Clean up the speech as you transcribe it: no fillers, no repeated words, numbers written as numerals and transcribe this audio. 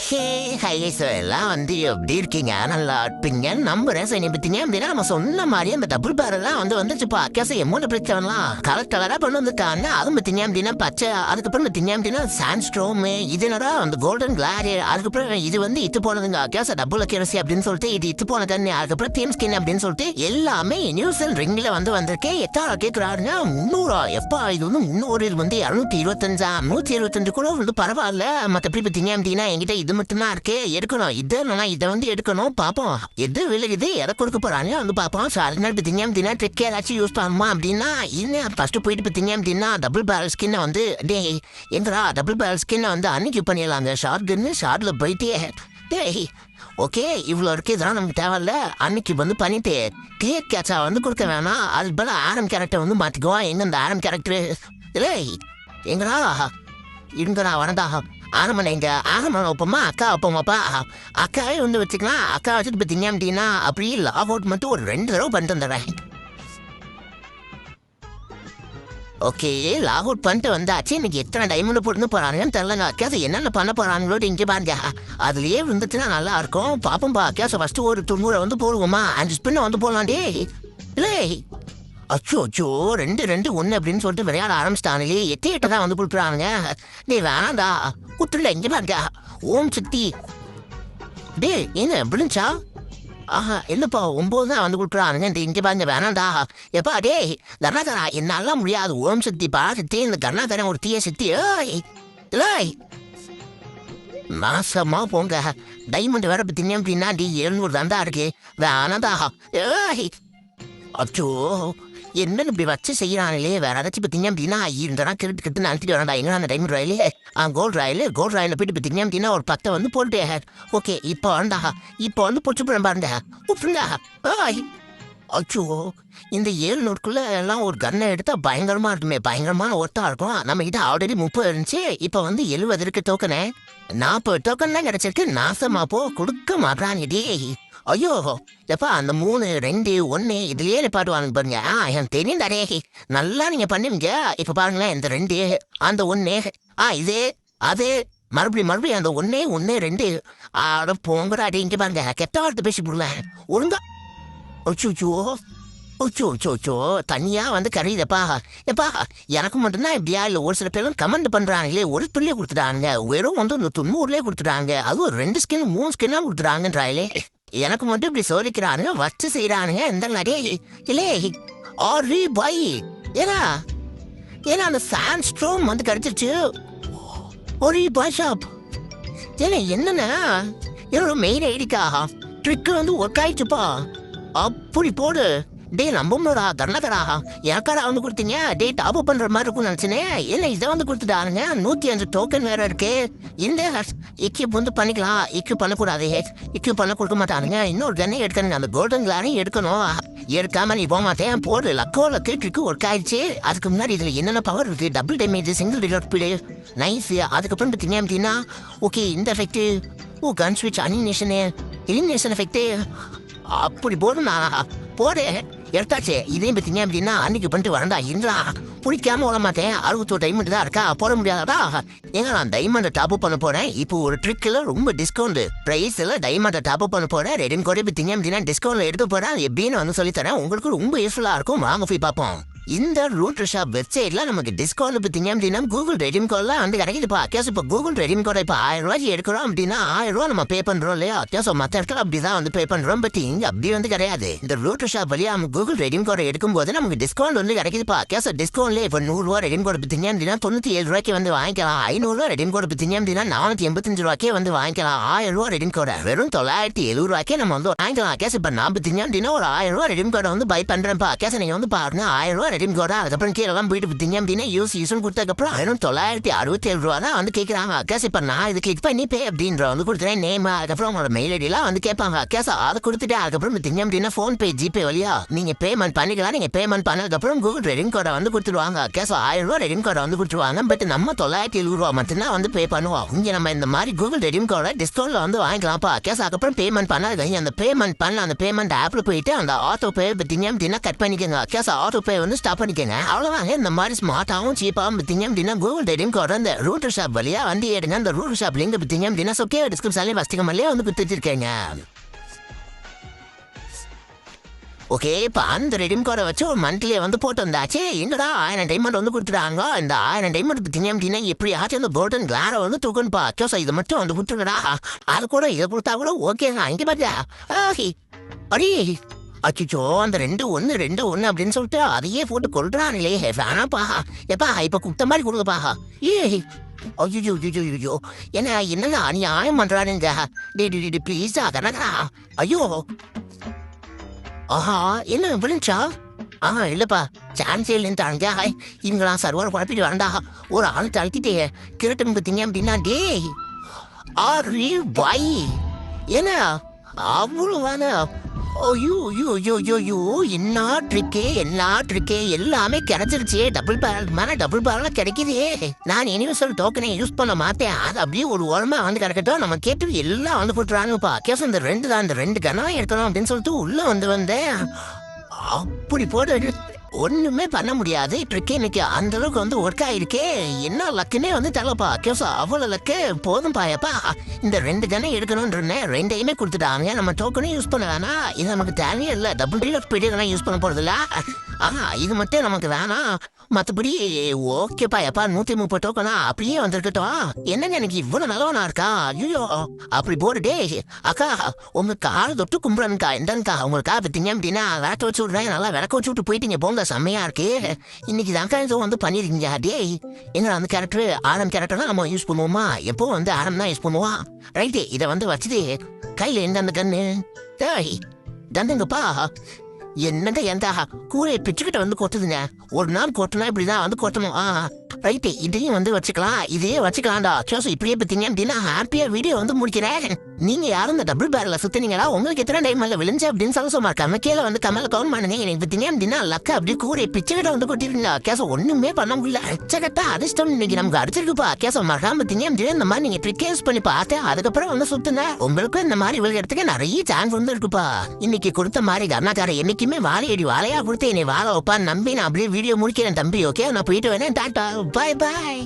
ஹே highs எல்லாம் வந்து எப்படி இருக்கீங்க? நல்லா இருப்பீங்கன்னு நம்புறேன். சரி பார்த்தீங்க அப்படின்னா நம்ம சொன்ன மாதிரி அந்த டபுள் பேரெல்லாம் வந்துச்சுப்பா. கேச எமௌண்ட் பிரச்சனைலாம் கலர் கலராக கொண்டு வந்துட்டாங்க. அதுவும் பார்த்தீங்க அப்படின்னா பச்சை, அதுக்கப்புறம் பார்த்தீங்க அப்படின்னா சாண்ட்ஸ்டோமு, இது என்னடா அந்த கோல்டன் கிளாரி, அதுக்கப்புறம் இது வந்து இத்து போனதுங்க கேச டபுள் அக்யூரசி அப்படின்னு சொல்லிட்டு இது இத்து போன தண்ணி, அதுக்கப்புறம் தீம் ஸ்கின் அப்படின்னு சொல்லிட்டு எல்லாமே நியூசல் ரிங்கில் வந்திருக்கேன். எத்தனை கேட்குறாருங்க? 300 எப்பா இது வந்து 300, இது வந்து 225, 125 கூட வந்து பரவாயில்ல. மற்றபடி பார்த்தீங்க அப்படின்னா என்கிட்ட இது மட்டும்தான் இருக்கு, எடுக்கணும். இதை வந்து எடுக்கணும். பார்ப்போம் எது விலகுது, எதை கொடுக்க போறாங்க வந்து பார்ப்போம். ஸோ அதனால பார்த்தீங்க அப்படின்னா ட்ரிக் ஏதாச்சும் யூஸ் பண்ணணுமா அப்படின்னா இன்னும் ஃபர்ஸ்ட் போயிட்டு பார்த்தீங்க அப்படின்னா டபுள் பேரல் ஸ்கின்னை வந்து எங்கடா டபுள் பேரல் ஸ்கின்னை வந்து அன்னைக்கு பண்ணிடலாம். அந்த ஷார்ட் கன்னு ஷார்ட்ல போயிட்டு டேய் ஓகே இவ்வளோ இருக்கு, இதெல்லாம் நமக்கு தேவையில்ல. அன்னைக்கு வந்து பண்ணிட்டு கிளியர் கேட்சா வந்து கொடுக்க வேணாம். அது போல ஆரம் கேரக்டர் வந்து மாற்றிக்குவோம். எங்க இந்த ஆரம் கேரக்டரு இல்லை எங்கடா இருங்க, நான் வரதா ஆரம்பம் எங்க ஆரம்பம் வைப்போமா, அக்கா வைப்போமாப்பா. அக்காவே வந்து வச்சுக்கலாம். அக்கா வச்சுட்டு பார்த்தீங்க அப்படின்னா அப்படியே லாக் அவுட் மட்டும் ஒரு 2 தடவை பண்ணிட்டு வந்துடுறேன். ஓகே லாக் அவுட் பண்ணிட்டு வந்தாச்சு. இன்னைக்கு எத்தனை டைமண்ட் போட்டு போறாங்கன்னு தெரியலங்க. அக்கா என்னென்ன பண்ண போறாங்களோ இங்கே பாருங்க. அதுலயே இருந்துச்சுன்னா நல்லா இருக்கும். பாப்போம்பா. அக்கா ஃபர்ஸ்ட் ஒரு 90 வந்து போடுவோமா, 5 ஸ்பின்னை வந்து போடலாம். டே இல்லை அச்சோ அச்சோ 2-2-1 அப்படின்னு சொல்லிட்டு விளையாட ஆரம்பிச்சிட்டாங்களே. 8 தான் வந்து கொடுக்குறாங்க. டே வேணாண்டா குத்துடல. இங்கே பாருங்க ஓம் சக்தி. டே என்ன விழுந்துச்சா? ஆஹா இல்லைப்பா 9 தான் வந்து கொடுக்குறானுங்க. இங்கே பாருங்க வேணாண்டா. எப்பா டே கர்ணாதரா என்னாலாம் முடியாது. ஓம் சக்தி பா சக்தி இந்த கர்ணாதரன் ஒரு தீய சக்தி. ஏய் இல்லை மாசமா போங்க. டைமண்ட் வேற பார்த்தீங்க அப்படின்னா டி 700 தாண்டா இருக்கு. வேணாண்டா. ஏய் அச்சோ என்னன்னு இப்படி வச்சு செய்யறாங்களே. வேற ஏதாச்சும் பார்த்தீங்க அப்படின்னா இந்த கிட்ட நடத்திட்டு வரடா. எங்க அந்த டைம் ராயிலே கோல்ட் ராயில் போயிட்டு பார்த்தீங்க அப்படின்னா ஒரு 10 வந்து போட்டு ஓகே இப்போ வேண்டா. இப்போ வந்து பொச்சு போறேன் பாருங்க கூப்பிடுங்க. அச்சோ இந்த 700க்குள்ள எல்லாம் ஒரு கன்னை எடுத்தா பயங்கரமா இருக்குமே, பயங்கரமான ஒர்த்தா இருக்கும். நம்ம கிட்ட ஆல்ரெடி 30 இருந்துச்சு, இப்போ வந்து 70 இருக்கு டோக்கனு. 40 டோக்கன் தான் கிடைச்சிருக்கு. நாசமா போ கொடுக்க மாட்டாங்கடி. ஐயோ எப்பா அந்த 3 2 1 இதுலயே நிப்பாட்டுவாங்க பாருங்க. எனக்கு தெரியும் தானே நல்லா நீங்க பண்ணுவீங்க. இப்ப பாருங்களேன் இந்த 2 அந்த 1 இது அது மறுபடியும் அந்த 1 1 2 அட போங்கடா. அடி இங்க பாருங்க கெட்ட வார்த்தை பேசி போடுவேன் ஒழுங்கா. அச்சோ அச்சோ தனியா வந்து கரையுதப்பா. எப்பா எனக்கு மட்டும்தான் இப்படியா இல்லை? ஒரு சில பேரும் கமெண்ட் பண்றாங்களே ஒரு துள்ளியே கொடுத்துட்டாங்க. வெறும் வந்து 90லேயே கொடுத்துட்டாங்க. அதுவும் 2 ஸ்கின் 3 ஸ்கின்னா கொடுத்துட்டாங்கன்றாங்களே. எனக்கு மட்டும் இப்படி சோதிக்கிறானுங்க வச்சு செய்யறானுங்க. இந்த நிறைய இல்லே ஆரி பாய் ஏன்னா அந்த சாண்ட்ஸ்டோம் வந்து கிடைச்சிருச்சு. ஒரு பாய் ஷாப் ஏன்னா என்னன்னா என்னோட மெயின் ஐடிக்கா ட்ரிக்கு வந்து ஒர்க் ஆயிடுச்சுப்பா. அப்படி போடு. டே நம்பும்டா கர்ணாதரா எனக்காரா வந்து கொடுத்தீங்க. டே டாப் அப் பண்ற மாதிரி இருக்கும்னு நினச்சினே. இல்லை இதை வந்து கொடுத்துட்டானுங்க. 105 டோக்கன் வேற இருக்கு. இந்த இக்யூப் வந்து பண்ணிக்கலாம். இக்யூப் பண்ணக்கூடாது. இக்யூப் பண்ண கொடுக்க மாட்டானுங்க. இன்னொரு கண்ணே எடுக்கணுங்க. அந்த கோல்டன் கிளாரையும் எடுக்கணும். எடுக்காம நீ போக மாட்டேன் போடு. லக்கோல ட்ரிக்கு ஒர்க் ஆயிடுச்சு. அதுக்கு முன்னாடி இதில் என்னென்ன பவர் இருக்கு? Double damage, single reload speed, nice. அதுக்கப்புறம் பார்த்தீங்க அப்படின்னா ஓகே இந்த எஃபெக்ட் கன் ஸ்விட்ச் இலிமினேஷன் எஃபெக்ட் அப்படி போதும். நான் போடு எடுத்தாச்சு. இதையும் பார்த்தீங்க அப்படின்னா அன்னைக்கு பண்ணிட்டு வரண்டா. இருந்தா பிடிக்காம விட மாட்டேன். 61 டைமண்ட் தான் இருக்கா போட முடியாதா? ஏங்க நான் டைமண்டை டாப் அப் பண்ண போறேன். இப்போ ஒரு ட்ரிக்கில் ரொம்ப டிஸ்கவுண்ட் ப்ரைஸில் டைமண்டை டாப் அப் பண்ண போறேன். ரெடின் கூட பார்த்தீங்க அப்படின்னா டிஸ்கவுண்ட்ல எடுத்து போறேன். எப்படின்னு வந்து சொல்லித்தரேன். உங்களுக்கு ரொம்ப யூஸ்ஃபுல்லாக இருக்கும். வாங்க போய் பார்ப்போம். இந்த ரூட்டர் ஷாப் வெப்சைட்ல நமக்கு டிஸ்கவுண்ட் பார்த்தீங்க அப்படின்னா கூகுள் ரெடீம் கோட்லாம் வந்து கிடைக்குதுப்பா. அத்தியாவசம் இப்போ கூகுள் ரெடீம் கோடை இப்போ 1000 ரூபாய்க்கு எடுக்கிறோம் அப்படின்னா 1000 ரூபா நம்ம பே பண்றோம் இல்லையா? அத்தியாவசம் மற்ற இடத்துல அப்படிதான் வந்து பே பண்றோம். பட் இங்க அப்படி வந்து கிடையாது. இந்த ரூட்டர் ஷாப் வழியா நம்ம கூகுள் ரெடீம் கோடை எடுக்கும்போது நமக்கு டிஸ்கவுண்ட் வந்து கிடைக்குதுப்பா. அத்தியாவசம் டிஸ்கவுண்ட்லேயே இப்போ 100 ரூபா ரெடீம் கோடை பார்த்தீங்க அப்படின்னா 97 ரூபாய்க்கு வந்து வாங்கிக்கலாம். 500 ரூபா ரெடீம் கோடை பார்த்தீங்க அப்படின்னா 485 ரூபாய்க்கே வந்து வாங்கிக்கலாம். 1000 ரூபா ரெடீம் கோடை வெறும் 970 ரூபாய்க்கே நம்ம வந்து வாங்கிக்கலாம். அத்தியாவசம் இப்போ நான் பார்த்தீங்க அப்படின்னா ஒரு 1000 ரூபா ரெடீம் கோடை வந்து பை பண்றேன்ப்பா. அத்தியாவசம் நீங்க வந்து பாருங்க 1000 ரூபா ரெடீம் கோடை. அதுக்கப்புறம் கீழெல்லாம் போயிட்டு பார்த்தீங்க அப்படின்னா யூஸ் கொடுத்ததுக்கப்புறம் 967 ரூபா தான் வந்து கேட்குறாங்க. அக்காஸ் இப்போ நான் இது கிளிக் பண்ணி பே அப்படின்ற வந்து கொடுத்துறேன் நேம். அதுக்கப்புறம் உங்களோட மெயில் ஐடியெல்லாம் வந்து கேட்பாங்க. அக்காஸ் அதை கொடுத்துட்டு அதுக்கப்புறம் பார்த்தீங்க அப்படின்னா ஃபோன்பே ஜிபே வழியா நீங்கள் பேமெண்ட் பண்ணிக்கலாம். நீங்கள் பேமெண்ட் பண்ணதுக்கப்புறம் கூகுள் ரெடீம் கோடை வந்து கொடுத்துருவாங்க. அக்காஸ் 1000 ரூபா ரெடீம் கோடை வந்து கொடுத்துருவாங்க. பட் நம்ம 970 ரூபா மட்டும்தான் வந்து பே பண்ணுவோம். இங்கே நம்ம இந்த மாதிரி கூகுள் ரெடீம் கோடை டிஸ்கவுண்ட்ல வந்து வாங்கிக்கலாம்ப்பா. அக்காஸ் அதுக்கப்புறம் பேமெண்ட் பண்ணாது. அந்த பேமெண்ட் ஆப்பில் போயிட்டு அந்த ஆட்டோ பே பார்த்தீங்க அப்படின்னா கட் பண்ணிக்கோங்க. அக்காஸ் ஆட்டோ பே வந்து ஸ்டாப் பண்ணிக்கங்க. அவ்வளோதாங்க. இந்த மாதிரி ஸ்மார்ட்டாகவும் சீப்பாகவும் பார்த்தீங்க அப்படின்னா கூகுள் டைரியம் கோட அந்த ரூட்டர் ஷாப் வழியாக வண்டி எடுங்க. அந்த ரூட்டர் ஷாப் லிங்க் பார்த்தீங்க அப்படின்னா சொக்கே டிஸ்கிரிப்ஷன்லேயே வஸ்திகமல்லையே வந்து கொடுத்துருக்கேங்க. ஓகே, இப்போ அந்த ரெடீம் கோடை வச்சு ஒரு மந்த்லியை வந்து போட்டு வந்தாச்சு. எங்கடா 1000 டைமண்ட் வந்து கொடுத்துட்டாங்க. இந்த 1000 டைமண்ட் பார்த்தீங்க அப்படின்னா எப்படியாச்சும் அந்த கோல்டன் கிளாரை வந்து தூக்கணுப்பா. ஸோ இதை மட்டும் வந்து கொடுத்துருக்கடா. அது கூட இதை கொடுத்தா கூட ஓகேங்க. இங்கே பார்த்தியா அடி அச்சிச்சோ, அந்த 2-1 அப்படின்னு சொல்லிட்டு அதையே போட்டு கொள்றாங்களே. வேணாப்பா எப்பா, இப்போ குத்த மாதிரி கொடுங்கப்பா. ஐயோ என்ன என்னங்க அநியாயம் பண்ணுறானுங்க. டே ப்ளீஸா கனகா. ஐயோ ஆஹா, என்ன விழுந்துச்சா? இல்லைப்பா, சான்ஸே இல்லைன்ட்டாங்க. இவங்களாம் சர்வர் குழப்பிட்டு வேண்டா. ஒரு ஆள் தழுத்திட்டே கிரட்டன் பார்த்தீங்க அப்படின்னா டேய் ஆரி பாய் என்ன அவ்வளோவான. ஐயோ என்ன ட்ரிக்கே எல்லாமே கிடைச்சிருச்சு. டபுள் பேரல் மேலே டபுள் பேரலாக கிடைக்குதே. நான் யூனிவர்சல் டோக்கனை யூஸ் பண்ண மாட்டேன். அது அப்படியே ஒரு உரமா வந்து கிடைக்கட்டும். நம்ம கேட்டு எல்லாம் வந்து போட்டுறாங்கப்பா. கேஸ் இந்த 2 கனா எடுக்கணும் அப்படின்னு சொல்லிட்டு உள்ளே வந்தேன். அப்படி போட்டு ஒன்றுமே பண்ண முடியாது. ட்ரிக்கே இன்னைக்கு அந்த அளவுக்கு வந்து ஒர்க் ஆகிருக்கே. என்ன லக்குன்னே வந்து தரலப்பா. கேஸ் அவ்வளோ லக்கு போதும் பாயப்பா. இந்த 2 கனை எடுக்கணும்னு 2யுமே கொடுத்துட்டாங்க. நம்ம டோக்கனே யூஸ் பண்ண வேணாம். இது நமக்கு தேவையே இல்லை. டபுள் டீலர் பீடியெல்லாம் யூஸ் பண்ண போகிறதில்ல. இது மட்டும் நமக்கு வேணாம். மற்றபடி ஓகேப்பா எப்பா. 130 டோக்கனா அப்படியே வந்துருக்கட்டும். என்னங்க எனக்கு இவ்வளோ நல்லவனா இருக்கா? ஐயோ அப்படி போட்டுட்டே அக்கா உங்க கால் தொட்டு கும்பிடுறேன்க்கா. என்னக்கா உங்களுக்கா பார்த்தீங்க அப்படின்னா விளக்க வச்சு விட்றேன். நல்லா விளக்க வச்சு விட்டு போயிட்டீங்க போங்க. செம்மையா இருக்கு. இன்னைக்கு தான்க்கா ஏதோ வந்து பண்ணிருக்கீங்க. டேய் எங்க அந்த கேரக்டர் ஆரம் கேரக்டர் நம்ம யூஸ் பண்ணுவோமா? எப்போ வந்து ஆரம் தான் யூஸ் பண்ணுவோம். ரைட்டு, இதை வந்து வச்சுட்டு கையில் எந்த அந்த கண்ணு டேய் தந்துங்கப்பா. என்னங்க எந்த கூரையை பிச்சுக்கிட்ட வந்து கொட்டுதுங்க. ஒரு நாள் கொட்டினா இப்படிதான் வந்து கொட்டணும். ரைட்டு, இதையும் வந்து வச்சுக்கலாம். இதையே வச்சுக்கலாம்டா. சோசு இப்படியே பார்த்தீங்க அப்படின்னா ஹாப்பியாக வீடியோ வந்து முடிக்கிறேன். நீங்கள் யாரும் இந்த டபுள் பேரில் சுற்றினீங்களா? உங்களுக்கு எத்தனை டைமில் விழுந்து அப்படின்னு சொல்ல கீழே வந்து கமலை கவுண்ட் பண்ணுங்க. எனக்கு பார்த்தீங்க அப்படின்னா லக்க அப்படியே கூரையை பிச்சுக்கிட்ட வந்து கொட்டிருக்கீங்களா? கேசம் ஒன்றுமே பண்ண முடியல. அச்சகட்டா அதிர்ஷ்டம் இன்னைக்கு நமக்கு அடிச்சிருக்குப்பா. கேசம் மறக்காம பார்த்தீங்க அப்படின்னா இந்த மாதிரி நீங்கள் ட்ரிக் யூஸ் பண்ணி பார்த்தேன். அதுக்கப்புறம் வந்து சுற்றுங்க. உங்களுக்கும் இந்த மாதிரி விழுகிறதுக்கு நிறைய சான்ஸ் வந்து இருக்குப்பா. இன்னைக்கு கொடுத்த மாதிரி கர்நாக்கார என்னைக்குமே வாழையா கொடுத்து என்னை வாழ வைப்பான்னு நம்பி நான் அப்படியே வீடியோ முடிக்கிறேன் தம்பி. ஓகே, நான் போயிட்டு வரேன். டாட்டா, பாய் பாய்.